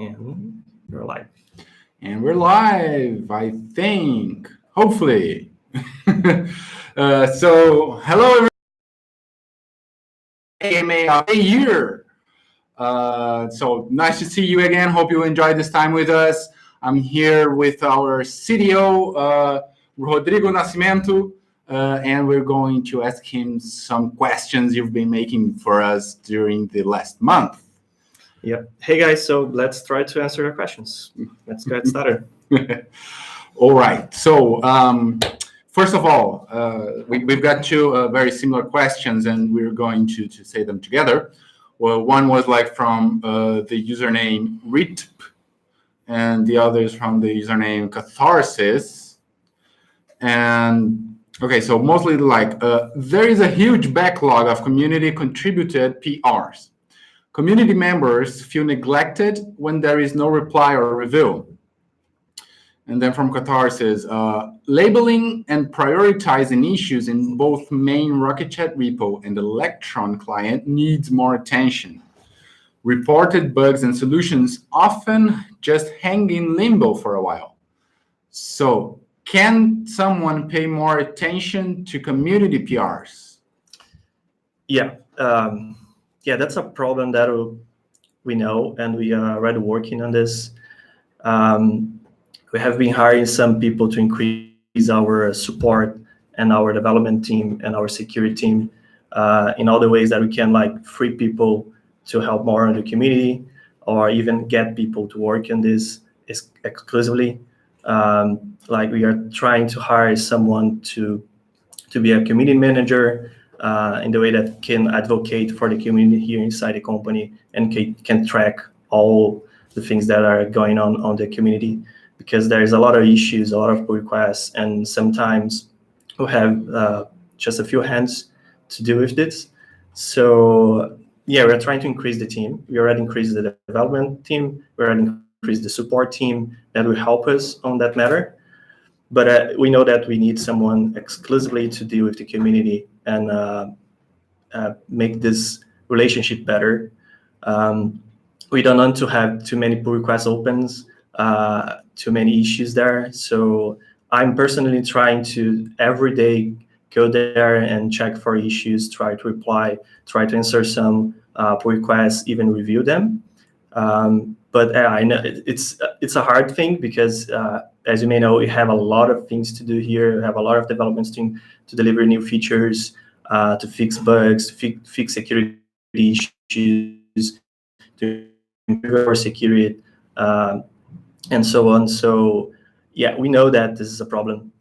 And we're live. And we're live, I think, hopefully. So, hello, everybody. AMA here. So nice to see you again. Hope you enjoyed this time with us. I'm here with our CDO, Rodrigo Nascimento, and we're going to ask him some questions you've been making for us during the last month. Yeah. Hey guys, so let's try to answer your questions. Let's get started. All right. So first of all, we've got two very similar questions, and we're going to say them together. Well, one was like from the username RITP, and the other is from the username Catharsis. And okay, so mostly like there is a huge backlog of community contributed PRs. Community members feel neglected when there is no reply or review. And then from Catharsis, labeling and prioritizing issues in both main RocketChat repo and Electron client needs more attention. Reported bugs and solutions often just hang in limbo for a while. So can someone pay more attention to community PRs? Yeah. Yeah, that's a problem that we know, and we are already working on this. We have been hiring some people to increase our support and our development team and our security team in all the ways that we can, like free people to help more on the community, or even get people to work on this exclusively. Like we are trying to hire someone to be a community manager in the way that can advocate for the community here inside the company and can track all the things that are going on the community, because there's a lot of issues, a lot of pull requests, and sometimes we have just a few hands to deal with this. So yeah, we're trying to increase the team. We already increased the development team. We already increased the support team that will help us on that matter. But we know that we need someone exclusively to deal with the community and make this relationship better. We don't want to have too many pull request opens, too many issues there. So I'm personally trying to every day go there and check for issues, try to reply, try to answer some pull requests, even review them. But I know it's a hard thing because, as you may know, we have a lot of things to do here. We have a lot of developments to deliver new features, to fix bugs, to fix security issues, to improve our security, and so on. So yeah, we know that this is a problem,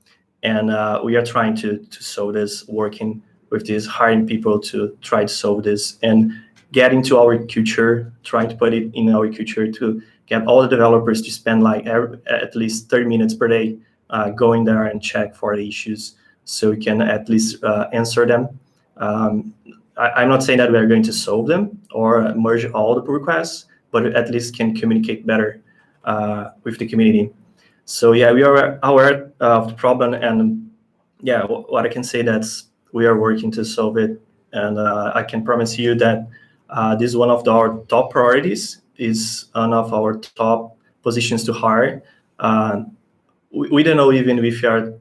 and we are trying to solve this, working with these hiring people to try to solve this and get into our culture, trying to put it in our culture to get all the developers to spend like at least 30 minutes per day going there and check for the issues so we can at least answer them. I'm not saying that we are going to solve them or merge all the pull requests, but at least can communicate better with the community. So yeah, we are aware of the problem, and yeah, what I can say that's we are working to solve it, and I can promise you that this is one of our top priorities, is one of our top positions to hire. We don't know even if we are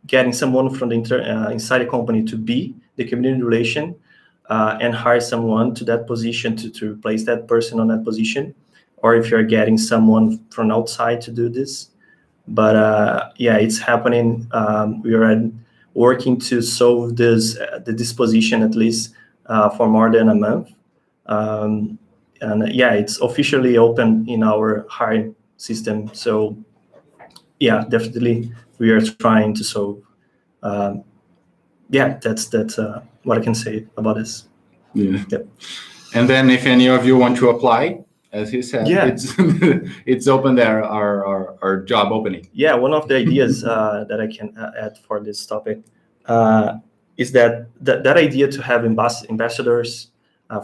getting someone from the inside the company to be the community relation and hire someone to that position to replace that person on that position, or if you're getting someone from outside to do this. But yeah, it's happening. We are working to solve this position at least for more than a month. And yeah, it's officially open in our hiring system. So yeah, definitely we are trying to solve. Yeah, that's what I can say about this. Yeah. Yep. And then if any of you want to apply, as he said, Yeah. it's open there, our job opening. Yeah, one of the ideas that I can add for this topic is that idea to have ambassadors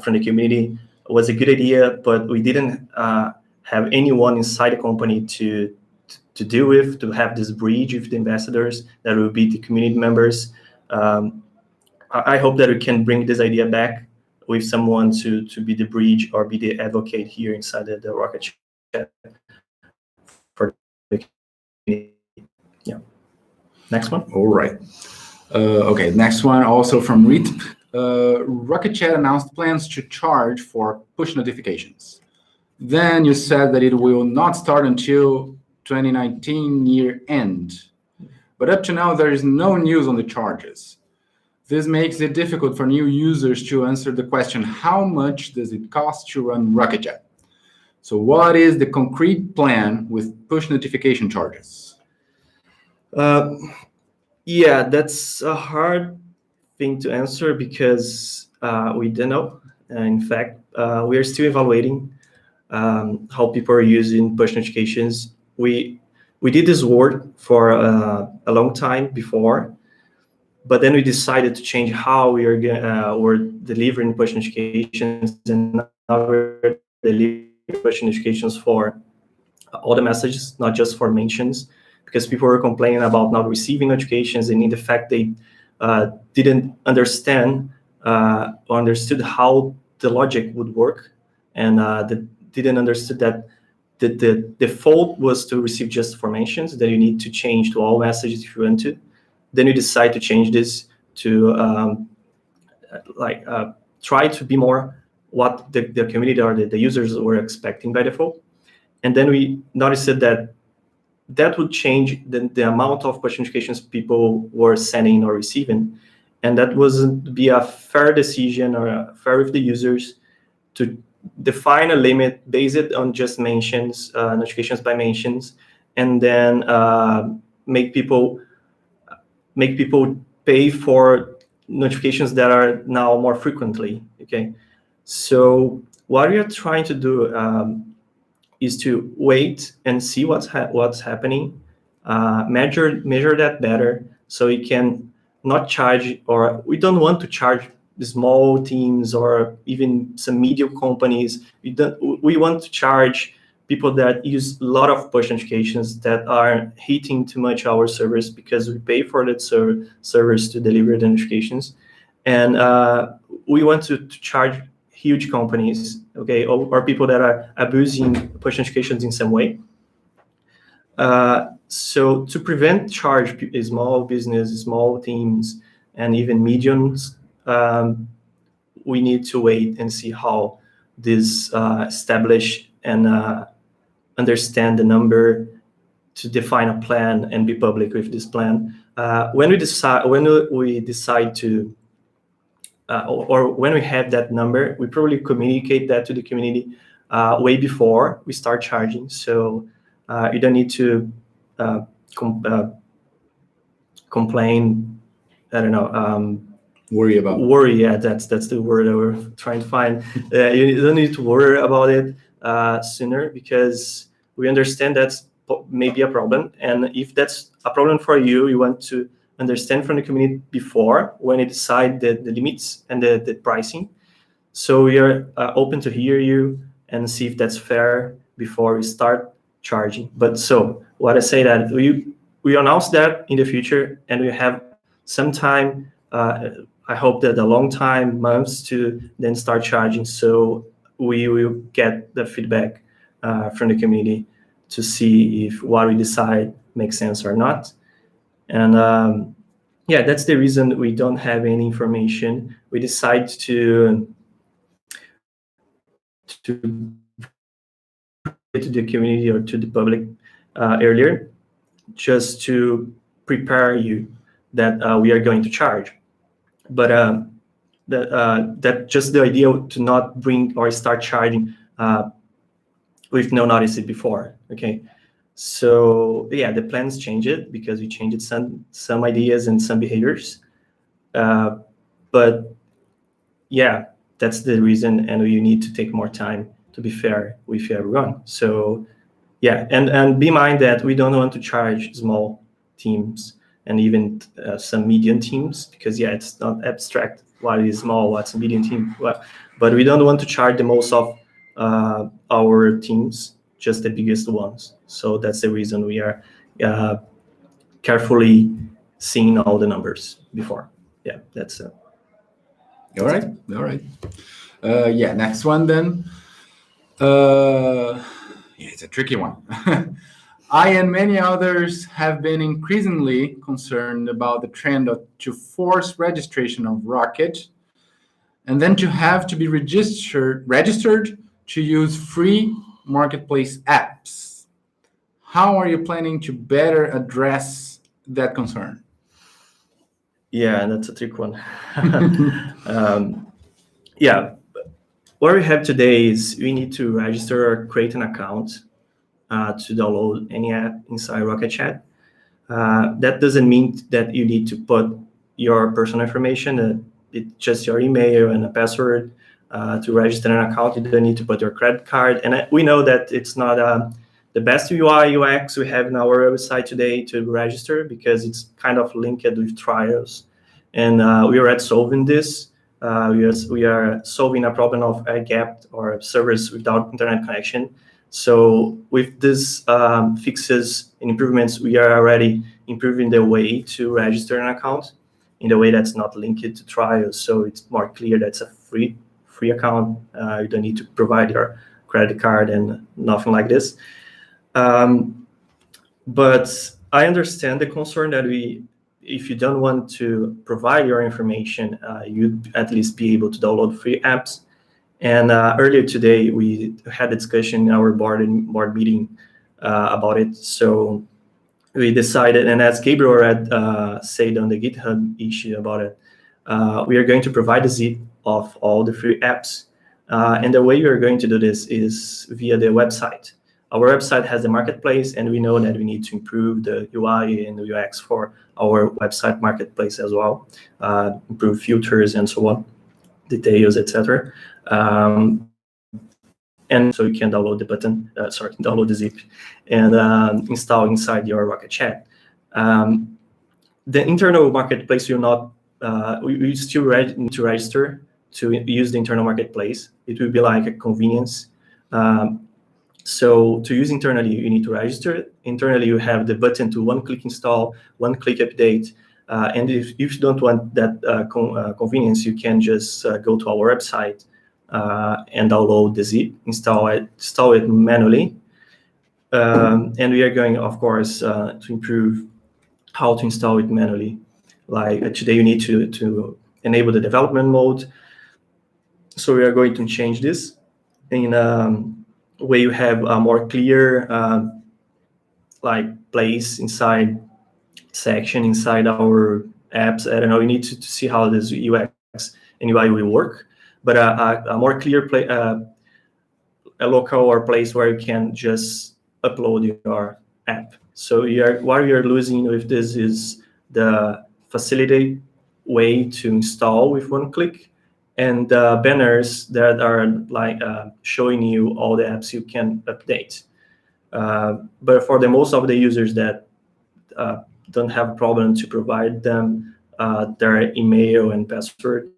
from the community was a good idea, but we didn't have anyone inside the company to deal with, to have this bridge with the ambassadors that will be the community members. I hope that we can bring this idea back with someone to be the bridge or be the advocate here inside the RocketChat. for the community. Yeah. Next one. All right. Okay, next one also from Reed. RocketChat announced plans to charge for push notifications. Then you said that it will not start until 2019 year end. But up to now, there is no news on the charges. This makes it difficult for new users to answer the question, how much does it cost to run RocketChat? So what is the concrete plan with push notification charges? Yeah, that's a hard thing to answer because we don't know. In fact, we are still evaluating how people are using push notifications. We did this work for a long time before, but then we decided to change how we're delivering push notifications, and now we're delivering push notifications for all the messages, not just for mentions, because people were complaining about not receiving notifications, and in the fact they didn't understand or understood how the logic would work, and didn't understood that the default was to receive just for mentions, that you need to change to all messages if you want to. Then you decide to change this to try to be more what the community or the users were expecting by default. And then we noticed that would change the amount of push notifications people were sending or receiving. And that wasn't be a fair decision or fair with the users to define a limit based on just mentions, notifications by mentions, and then make people pay for notifications that are now more frequently. Okay, so what we are trying to do is to wait and see what's happening, measure that better, so we can not charge, or we don't want to charge the small teams or even some medium companies. We want to charge people that use a lot of push notifications that are hitting too much our servers, because we pay for that servers to deliver the notifications, and we want to charge huge companies, okay, or people that are abusing push notifications in some way. So to prevent charge small business, small teams, and even mediums, we need to wait and see how this establish and understand the number to define a plan and be public with this plan. When we decide to or when we have that number, we probably communicate that to the community way before we start charging. So you don't need to complain. I don't know. Worry. Yeah, that's the word that we're trying to find. You don't need to worry about it sooner, because we understand that's maybe a problem. And if that's a problem for you, you want to understand from the community before, when you decide the limits and the pricing. So we are open to hear you and see if that's fair before we start charging. But so what I say that we announce that in the future, and we have some time, I hope that a long time, months, to then start charging. So we will get the feedback from the community to see if what we decide makes sense or not. And yeah, that's the reason we don't have any information. We decide to the community or to the public earlier, just to prepare you that we are going to charge. But that just the idea to not bring or start charging with no notice before. Okay. So yeah, the plans changed because we changed some ideas and some behaviors, but yeah, that's the reason, and you need to take more time to be fair with everyone. So yeah, and be in mind that we don't want to charge small teams and even some medium teams, because yeah, it's not abstract what is small, what's a medium team. But we don't want to charge the most of our teams, just the biggest ones. So that's the reason we are carefully seeing all the numbers before. Yeah, that's it. All right. Yeah, next one then. It's a tricky one. I and many others have been increasingly concerned about the trend to force registration of Rocket and then to have to be registered to use free marketplace apps. How are you planning to better address that concern? Yeah, that's a trick one. Yeah, what we have today is we need to register or create an account to download any app inside RocketChat. That doesn't mean that you need to put your personal information. It's just your email and a password to register an account. You don't need to put your credit card. And we know that it's not the best UI UX we have in our website today to register, because it's kind of linked with trials. And we are at solving this. We are solving a problem of a gap or servers without internet connection. So with these fixes and improvements, we are already improving the way to register an account in a way that's not linked to trials. So it's more clear that it's a free account. You don't need to provide your credit card and nothing like this. But I understand the concern that if you don't want to provide your information, you'd at least be able to download free apps. And earlier today, we had a discussion in our board meeting about it. So we decided, and as Gabriel had said on the GitHub issue about it, we are going to provide a zip of all the free apps. And the way we are going to do this is via the website. Our website has the marketplace, and we know that we need to improve the UI and the UX for our website marketplace as well, improve filters and so on, details, etc. And so you can download the button, download the zip and install inside your RocketChat. The internal marketplace will not, we still need to register to use the internal marketplace. It will be like a convenience. So to use internally, you need to register. Internally, you have the button to one-click install, one-click update. And if you don't want that convenience, you can just go to our website and download the zip, install it manually. And we are going, of course, to improve how to install it manually. Like today, you need to enable the development mode. So we are going to change this in where you have a more clear place inside section inside our apps. I don't know, you need to see how this UX and UI will work, but a more clear a local or place where you can just upload your app. So what you're losing with this is the facilitate way to install with one click, and banners that are like showing you all the apps you can update. But for the most of the users that don't have a problem to provide them their email and password,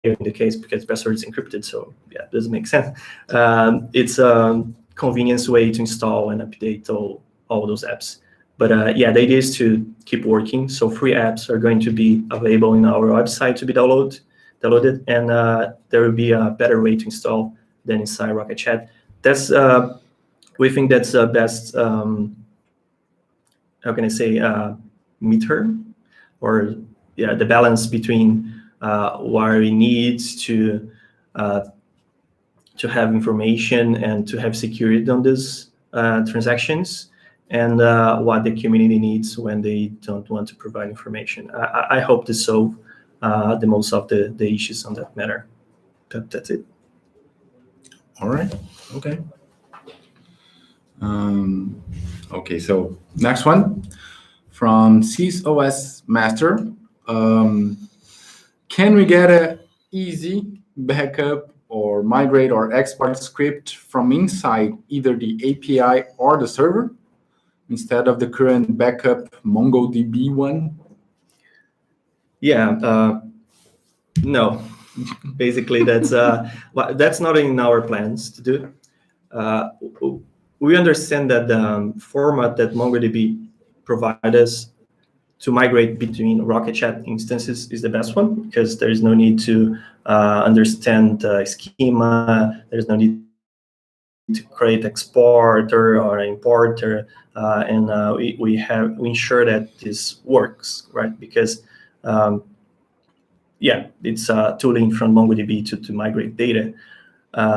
in the case because password is encrypted, so yeah, it doesn't make sense. It's a convenience way to install and update all those apps. But yeah, the idea is to keep working. So free apps are going to be available in our website to be downloaded, and there will be a better way to install than inside RocketChat. That's we think that's the best. How can I say midterm, or yeah, the balance between what we need to have information and to have security on these transactions, and what the community needs when they don't want to provide information. I hope to solve the most of the issues on that matter. That's it. All right. Okay. Okay. So next one from CSOS Master. Can we get an easy backup or migrate or export script from inside either the API or the server instead of the current backup MongoDB one? Yeah, no. Basically, that's not in our plans to do. We understand that the format that MongoDB provides us migrate between RocketChat instances is the best one, because there is no need to understand the schema. There's no need to create exporter or importer, and we ensure that this works, right? Because yeah, it's tooling from MongoDB to migrate data.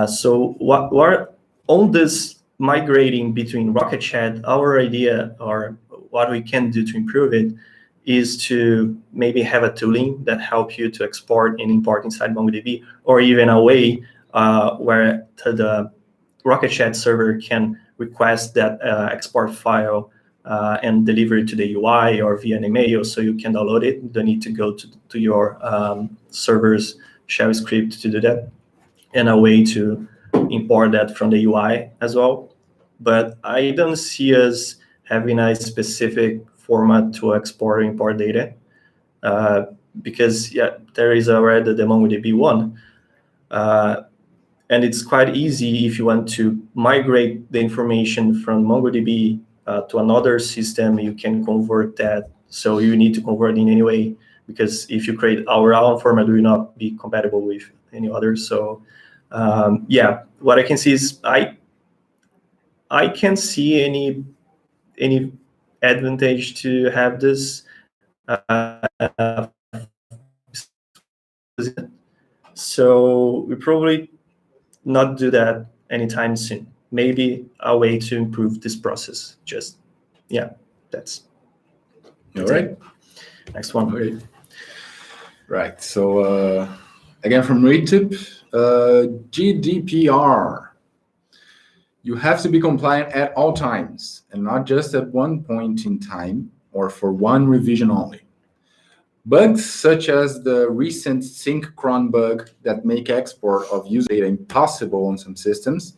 So what on this migrating between RocketChat, our idea, or what we can do to improve it, is to maybe have a tooling that helps you to export and import inside MongoDB, or even a way where the RocketChat server can request that export file and deliver it to the UI or via an email, so you can download it. You don't need to go to your server's shell script to do that, and a way to import that from the UI as well. But I don't see us having a specific format to export or import data, because yeah, there is already the MongoDB one. And it's quite easy if you want to migrate the information from MongoDB to another system, you can convert that. So you need to convert in any way, because if you create our own format, it will not be compatible with any other. So yeah, what I can see is I can't see any advantage to have this. So we probably not do that anytime soon. Maybe a way to improve this process. Just yeah, that's All right. it. Next one. Okay. Right. So again from ReadTip, GDPR. You have to be compliant at all times, and not just at one point in time or for one revision only. Bugs such as the recent sync cron bug that make export of user data impossible on some systems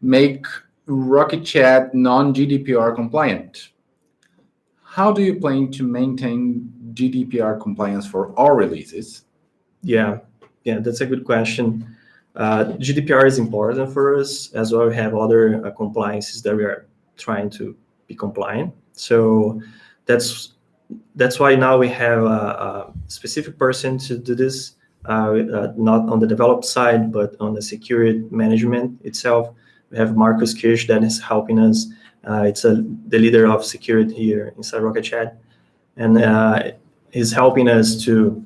make RocketChat non-GDPR compliant. How do you plan to maintain GDPR compliance for all releases? Yeah, that's a good question. GDPR is important for us as well. We have other compliances that we are trying to be compliant. So that's why now we have a specific person to do this, not on the developed side, but on the security management itself. We have Marcus Kirsch that is helping us. It's the leader of security here inside RocketChat, and he's helping us to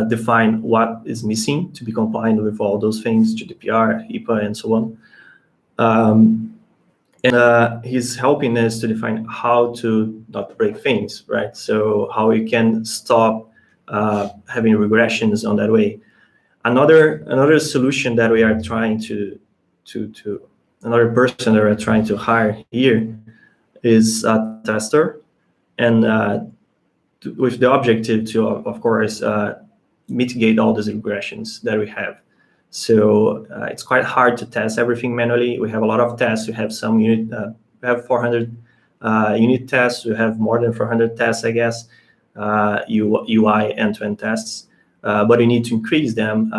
define what is missing to be compliant with all those things, GDPR, HIPAA, and so on. And he's helping us to define how to not break things, right? So how we can stop having regressions on that way. Another solution that we are trying to another person that we're trying to hire here is a tester, and with the objective to, of course, mitigate all these regressions that we have. So it's quite hard to test everything manually. We have a lot of tests. We have some unit. We have 400 unit tests. We have more than 400 tests, I guess, UI end-to-end tests. But we need to increase them.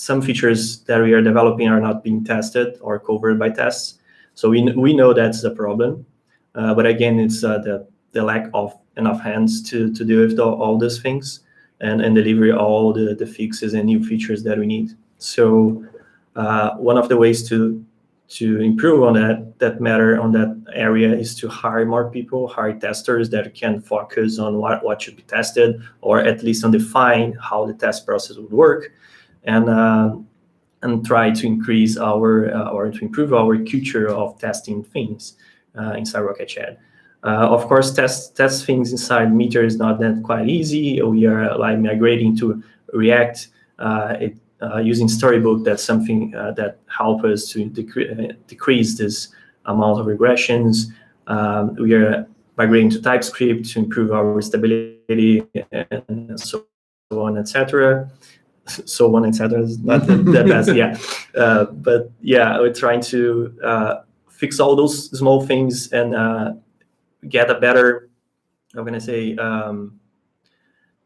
Some features that we are developing are not being tested or covered by tests. So we know that's the problem. But again, it's the lack of enough hands to deal with all these things and deliver all the fixes and new features that we need. So one of the ways to improve on that matter, on that area, is to hire more people, hire testers that can focus on what should be tested, or at least on define how the test process would work, and try to increase or to improve our culture of testing things inside RocketChat. Of course, test things inside Meteor is not that quite easy. We are like migrating to React. Using Storybook, that's something that helps us to decrease this amount of regressions. We are migrating to TypeScript to improve our stability, and so on, etc. So on, etc. is not the best, yeah. But yeah, we're trying to fix all those small things and get a better, how can I say,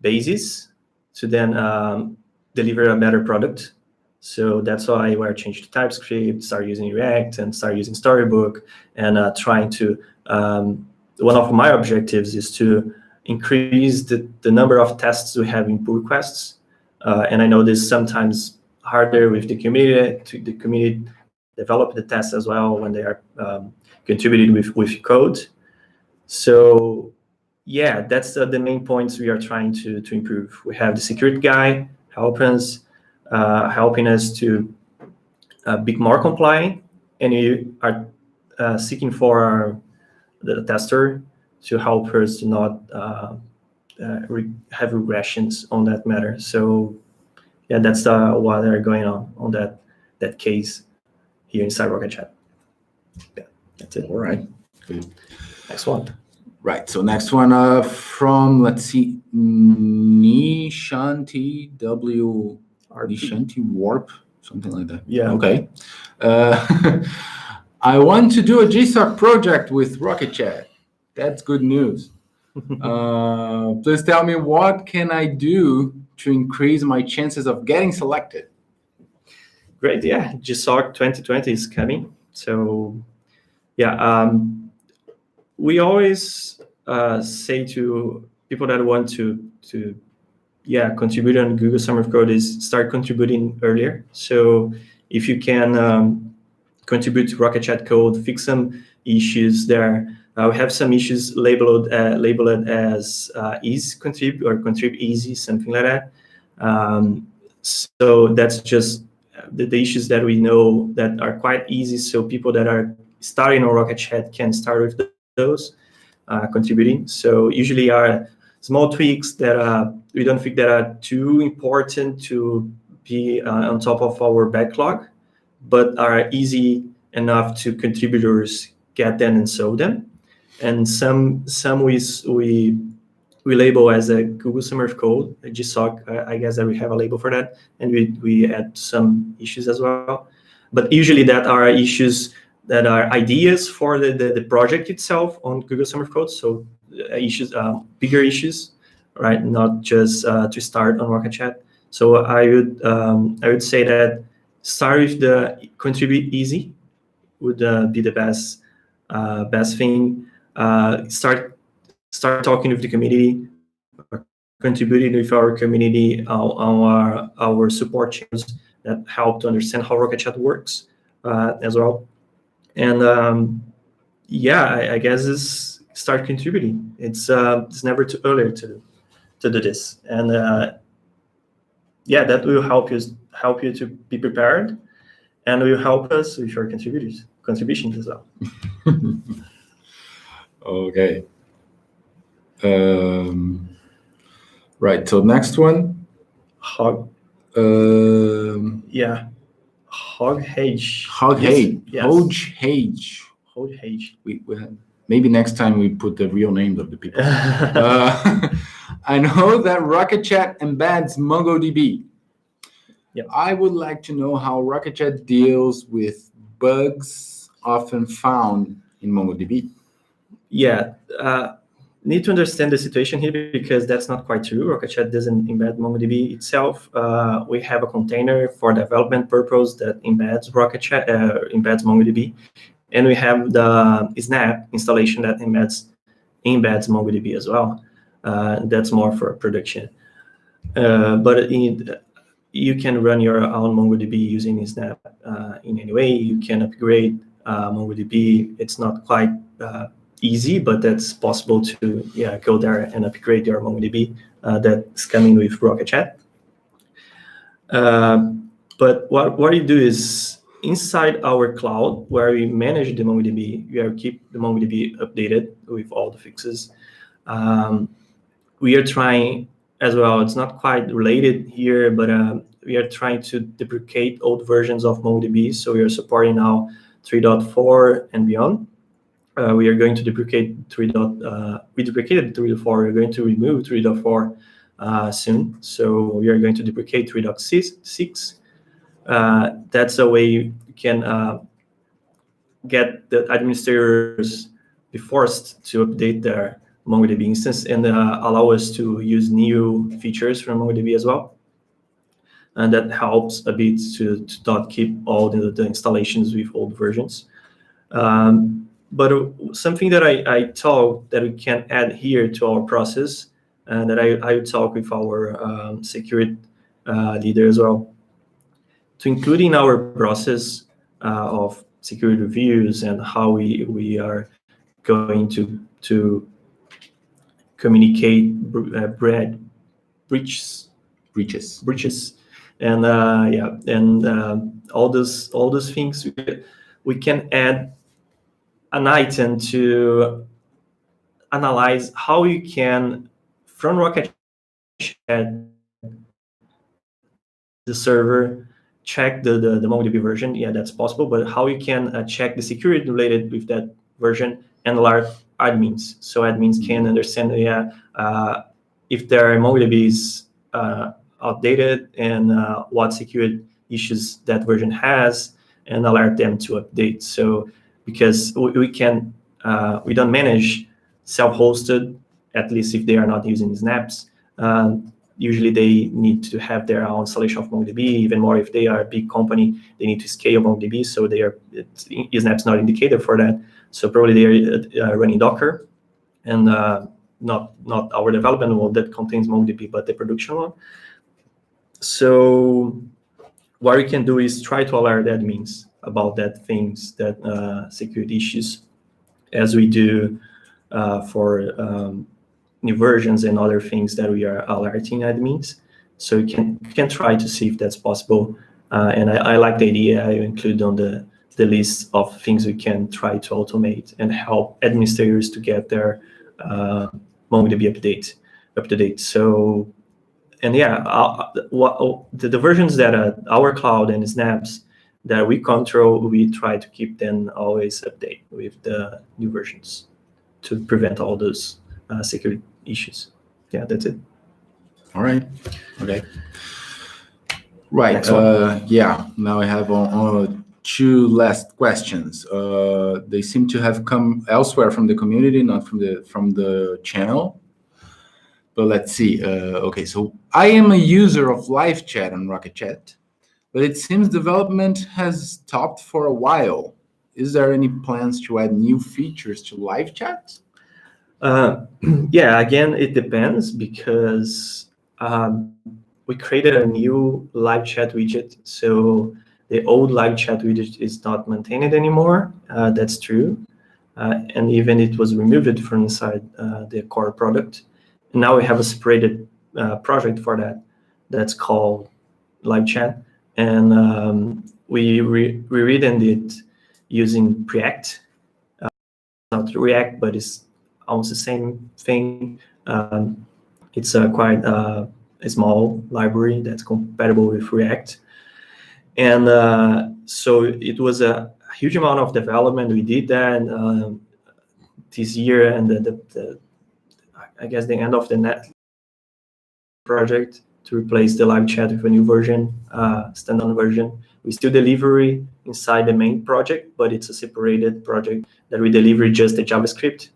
basis to then deliver a better product. So that's why we're changing to TypeScript, start using React, and start using Storybook, and trying to, one of my objectives is to increase the number of tests we have in pull requests. And I know this is sometimes harder with the community develop the tests as well when they are contributed with code. So yeah, that's the main points we are trying to improve. We have the security guy helping us to be more compliant, and you are seeking for the tester to help us to not have regressions on that matter. So yeah, that's what are going on that case here inside RocketChat. Yeah, that's it. All right. Good. Next one. Right. So next one from, let's see, Nishanti W. Nishanti Warp, something like that. Yeah. Okay. I want to do a GSOC project with RocketChat. That's good news. Please tell me, what can I do to increase my chances of getting selected? Great. Yeah. GSOC 2020 is coming. So yeah, we always say to people that want to contribute on Google Summer of Code is start contributing earlier. So if you can contribute to RocketChat code, fix some issues there. We have some issues labeled as easy contribute or contribute easy, something like that. So that's just the issues that we know that are quite easy. So people that are starting on RocketChat can start with those contributing. So usually are small tweaks that we don't think that are too important to be on top of our backlog, but are easy enough to contributors get them and solve them. And some we label as a Google Summer of Code, a GSOC. I guess that we have a label for that, and we add some issues as well. But usually that are issues that are ideas for the project itself on Google Summer of Code. So issues, bigger issues, right? Not just to start on RocketChat. So I would say that start with the contribute easy would be the best thing. Start talking with the community, contributing with our community on our support channels that help to understand how RocketChat works as well. And I guess is start contributing. It's never too early to do this, and that will help you to be prepared, and will help us with your contributions as well. Okay. Right. So next one. Hog. Yeah. Hoghage. Hoghage. Yes. Hoghage. Hoghage. We maybe next time we put the real names of the people. I know that RocketChat embeds MongoDB. Yep. I would like to know how RocketChat deals with bugs often found in MongoDB. Yeah, need to understand the situation here because that's not quite true. RocketChat doesn't embed MongoDB itself. We have a container for development purpose that embeds RocketChat, embeds MongoDB, and we have the Snap installation that embeds MongoDB as well. That's more for production. But you can run your own MongoDB using Snap in any way. You can upgrade MongoDB. It's not quite easy, but that's possible to go there and upgrade your MongoDB that's coming with RocketChat. But what you do is inside our cloud where we manage the MongoDB, we keep the MongoDB updated with all the fixes. We are trying as well, it's not quite related here, but we are trying to deprecate old versions of MongoDB. So we are supporting now 3.4 and beyond. We are going to deprecate we deprecated 3.4. We're going to remove 3.4 soon. So we are going to deprecate 3.6. That's a way you can get the administrators be forced to update their MongoDB instance and allow us to use new features from MongoDB as well. And that helps a bit to not keep all the installations with old versions. But something that I thought that we can add here to our process, and that I talk with our security leader as well, to include in our process of security reviews and how we are going to communicate breaches, and all those things. We can add an item to analyze how you can, from RocketChat, the server, check the MongoDB version. Yeah, that's possible. But how you can check the security related with that version and alert admins, so admins can understand if their MongoDB is outdated and what security issues that version has, and alert them to update. So because we don't manage self-hosted, at least if they are not using snaps. Usually they need to have their own installation of MongoDB. Even more if they are a big company, they need to scale MongoDB. So Snap's not indicator for that. So probably they are running Docker, and not our development one that contains MongoDB, but the production one. So what we can do is try to alert admins about that things, that security issues, as we do for new versions and other things that we are alerting admins. So you can try to see if that's possible. And I like the idea I include on the list of things we can try to automate and help administrators to get their MongoDB up to date. So, and the versions that our cloud and snaps that we control, we try to keep them always update with the new versions to prevent all those security issues. Yeah, that's it. All right. Okay. Right. Yeah. Now I have two last questions. They seem to have come elsewhere from the community, not from the channel. But let's see. Okay. So I am a user of live chat on RocketChat, but it seems development has stopped for a while. Is there any plans to add new features to live chat? Yeah, again, it depends, because we created a new live chat widget. So the old live chat widget is not maintained anymore. That's true. And even it was removed from inside the core product. And now we have a separated project for that. That's called live chat. And we rewritten it using Preact. Not React, but it's almost the same thing. It's quite a small library that's compatible with React. And so it was a huge amount of development. We did that this year, and I guess the end of the net project to replace the live chat with a new version, standalone version. We still deliver inside the main project, but it's a separated project that we deliver just the JavaScript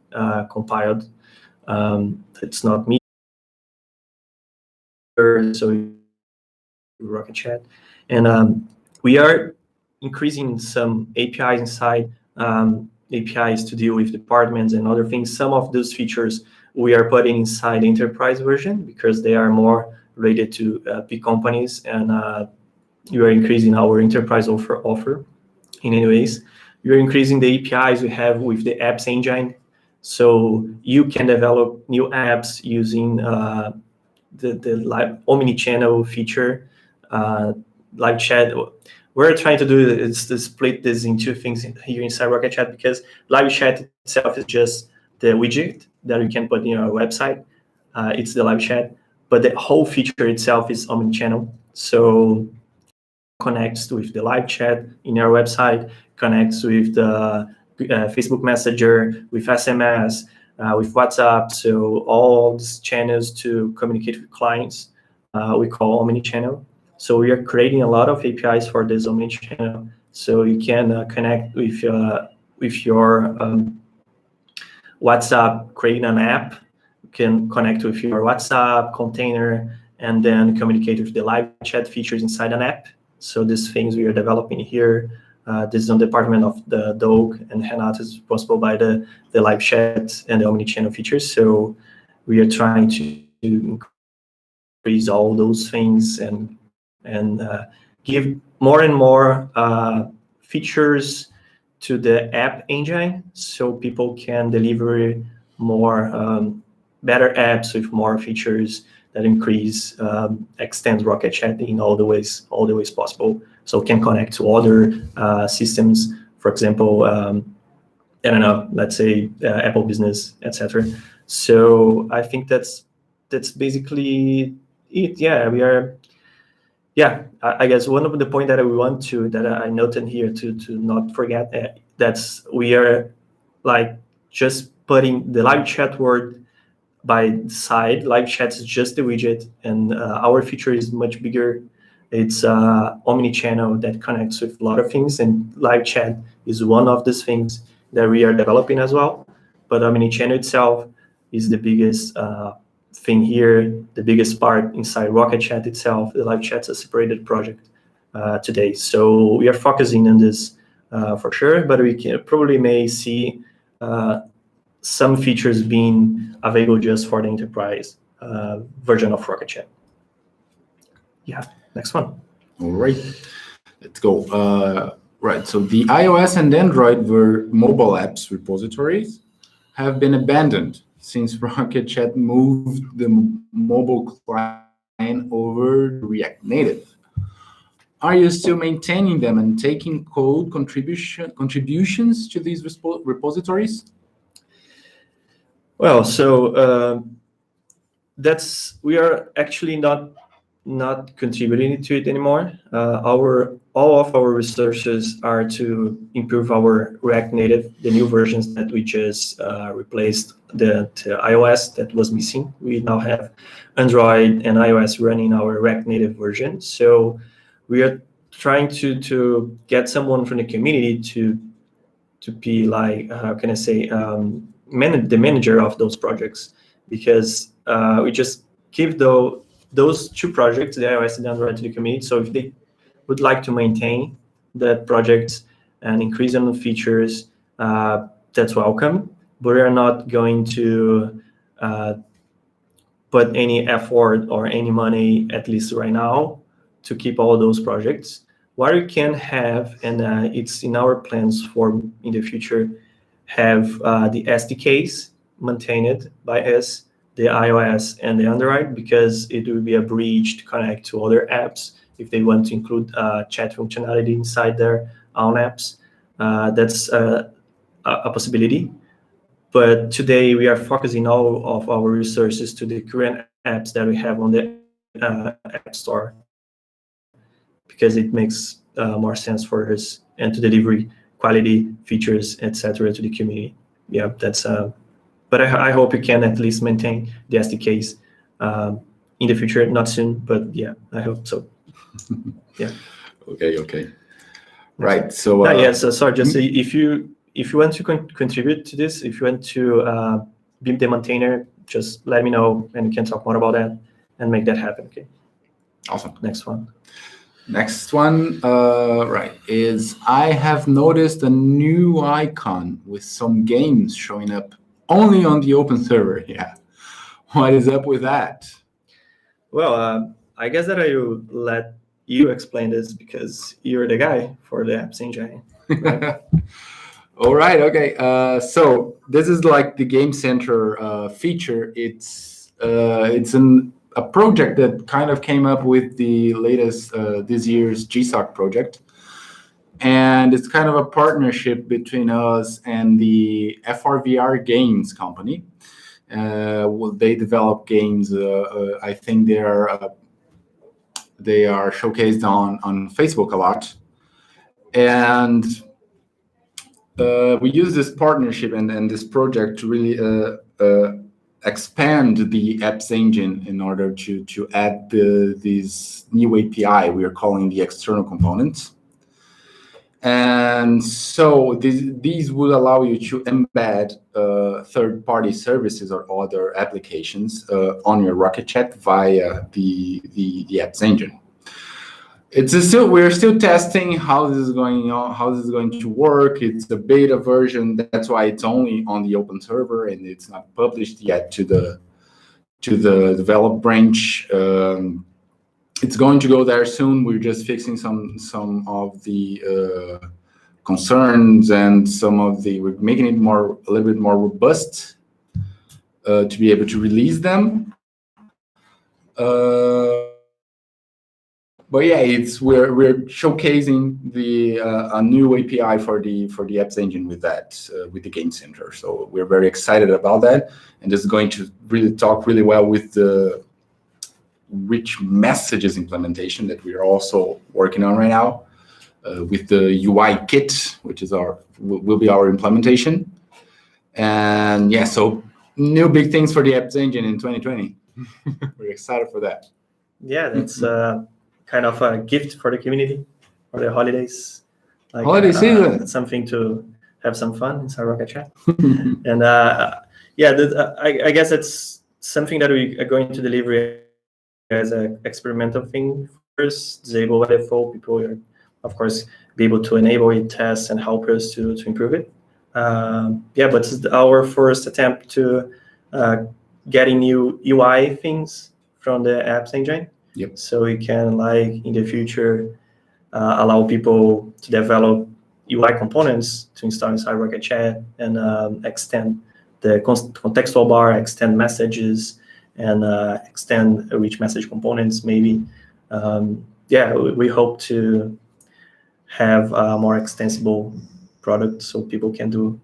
compiled. It's not me, so RocketChat. And we are increasing some APIs inside, APIs to deal with departments and other things. Some of those features we are putting inside the enterprise version because they are more related to big companies, and we are increasing our enterprise offer in any ways. We are increasing the APIs we have with the apps engine, so you can develop new apps using the live omni-channel feature. Live chat, we're trying to do is to split this into things here inside RocketChat, because live chat itself is just the widget that you can put in your website. It's the live chat, but the whole feature itself is omni-channel. So connects with the live chat in our website, connects with the Facebook Messenger, with SMS, with WhatsApp. So all these channels to communicate with clients, we call omni-channel. So we are creating a lot of APIs for this omni-channel. So you can connect with your WhatsApp, creating an app. You can connect with your WhatsApp container and then communicate with the live chat features inside an app. So these things we are developing here This is on the department of the Doug, and Renato is responsible by the live chat and the omni-channel features. So we are trying to increase all those things and give more and more features to the app engine, so people can deliver more better apps with more features that increase, extend RocketChat in all the ways possible. So can connect to other systems, for example, I don't know, let's say Apple Business, etc. So I think that's basically it. Yeah, we are. Yeah, I guess one of the point that I noted here to not forget that's we are like just putting the live chat word by the side. Live chat is just the widget, and our feature is much bigger. It's omni-channel that connects with a lot of things, and live chat is one of these things that we are developing as well. But omni-channel itself is the biggest thing here, the biggest part inside RocketChat itself. The live chat's a separated project today. So we are focusing on this for sure, but we probably may see some features being available just for the enterprise version of RocketChat. Yeah, next one. All right, let's go. Right, so the iOS and Android mobile apps repositories have been abandoned since RocketChat moved the mobile client over to React Native. Are you still maintaining them and taking code contributions to these repositories? Well, so we are actually not contributing to it anymore. All of our resources are to improve our React Native, the new versions that we just replaced the iOS that was missing. We now have Android and iOS running our React Native version. So we are trying to get someone from the community to be like, how can I say, the manager of those projects, because we just give those two projects, the iOS and Android, to the community. So if they would like to maintain that project and increase on the features, that's welcome. But we are not going to put any effort or any money, at least right now, to keep all those projects. What we can have, and it's in our plans for in the future, have the SDKs maintained by us, the iOS and the Android, because it will be a bridge to connect to other apps if they want to include chat functionality inside their own apps. That's a possibility. But today we are focusing all of our resources to the current apps that we have on the App Store, because it makes more sense for us and to deliver quality features, etc., to the community. Yeah, that's. But I hope you can at least maintain the SDKs in the future. Not soon, but yeah, I hope so. Yeah. Okay. Right. So. So sorry. Just if you want to contribute to this, if you want to be the maintainer, just let me know, and we can talk more about that and make that happen. Okay. Awesome. Next one. Next one, is I have noticed a new icon with some games showing up only on the open server. Yeah. What is up with that? Well, I guess that I will let you explain this, because you're the guy for the apps engine. Right? All right. Okay. So this is like the Game Center feature. It's a project that kind of came up with the latest this year's GSOC project, and it's kind of a partnership between us and the FRVR Games company. They develop games. I think they are showcased on Facebook a lot, and we use this partnership and this project to really expand the apps engine in order to add this new API we are calling the external components. And so these will allow you to embed third-party services or other applications on your RocketChat via the apps engine. we're still testing how this is going on, how this is going to work. It's the beta version. That's why it's only on the open server and it's not published yet to the develop branch. It's going to go there soon. We're just fixing some of the concerns and we're making it a little bit more robust to be able to release them. But yeah, we're showcasing a new API for the apps engine with the Game Center. So we're very excited about that, and this is going to really talk really well with the rich messages implementation that we are also working on right now with the UI kit, which is will be our implementation. And yeah, so new big things for the apps engine in 2020. We're excited for that. Yeah, that's kind of a gift for the community for the holidays. Like, holiday season. It's something to have some fun inside RocketChat. And I guess it's something that we are going to deliver as an experimental thing first, disable by default. People will, of course, be able to enable it, test, and help us to improve it. But it's our first attempt to getting new UI things from the apps engine. Yep. So we can, like, in the future, allow people to develop UI components to install inside RocketChat and extend the contextual bar, extend messages, and extend rich message components, maybe. We hope to have a more extensible product so people can do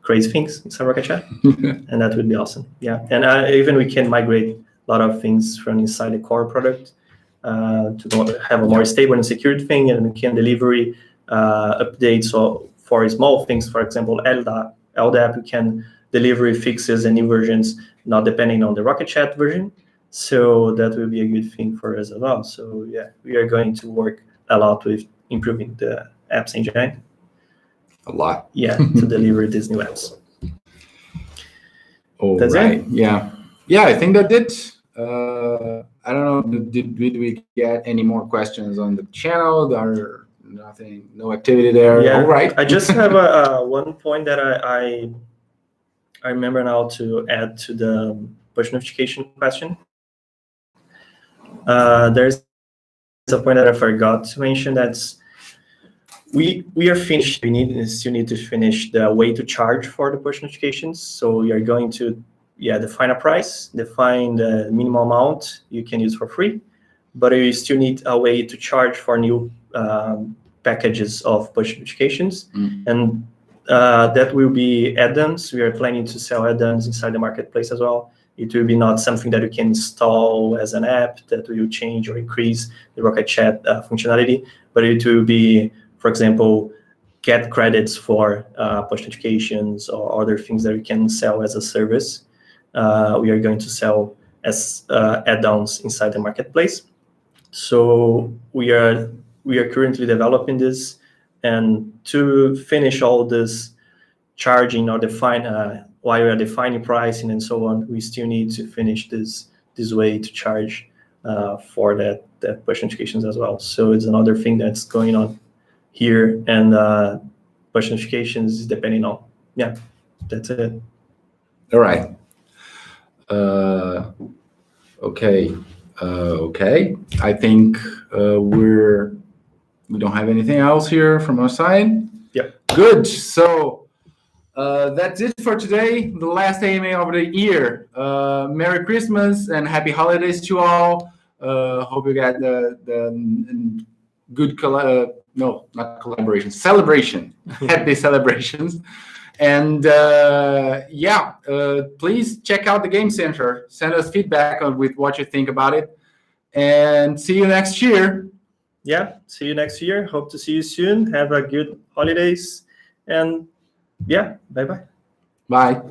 crazy things inside RocketChat, and that would be awesome. Yeah, and even we can migrate a lot of things from inside the core product to have a more stable and secured thing, and we can deliver updates for small things. For example, LDAP, we can deliver fixes and new versions not depending on the RocketChat version. So that will be a good thing for us as well. So yeah, we are going to work a lot with improving the apps engine. A lot. Yeah, to deliver these new apps. That's right. Yeah, I think that did. I don't know. Did we get any more questions on the channel? There are nothing, no activity there. Yeah. All right. I just have one point that I remember now to add to the push notification question. There's a point that I forgot to mention. That's we are finished. We still need to finish the way to charge for the push notifications. So we are going to define a price, define the minimum amount you can use for free, but you still need a way to charge for new packages of push notifications. And that will be add-ons. We are planning to sell add-ons inside the marketplace as well. It will be not something that you can install as an app that will change or increase the RocketChat functionality, but it will be, for example, get credits for push notifications or other things that we can sell as a service. We are going to sell as add-ons inside the marketplace. So we are currently developing this, and to finish all this charging or define while we are defining pricing and so on, we still need to finish this way to charge for that push notifications as well. So it's another thing that's going on here, and push notifications is depending on. Yeah, that's it. All right. Okay. I think we don't have anything else here from our side. Yeah. Good. So that's it for today. The last AMA of the year. Merry Christmas and happy holidays to all. Hope you got the good celebration. Happy celebrations. And please check out the Game Center. Send us feedback with what you think about it. And see you next year. Yeah, see you next year. Hope to see you soon. Have a good holidays. And yeah, bye-bye. Bye.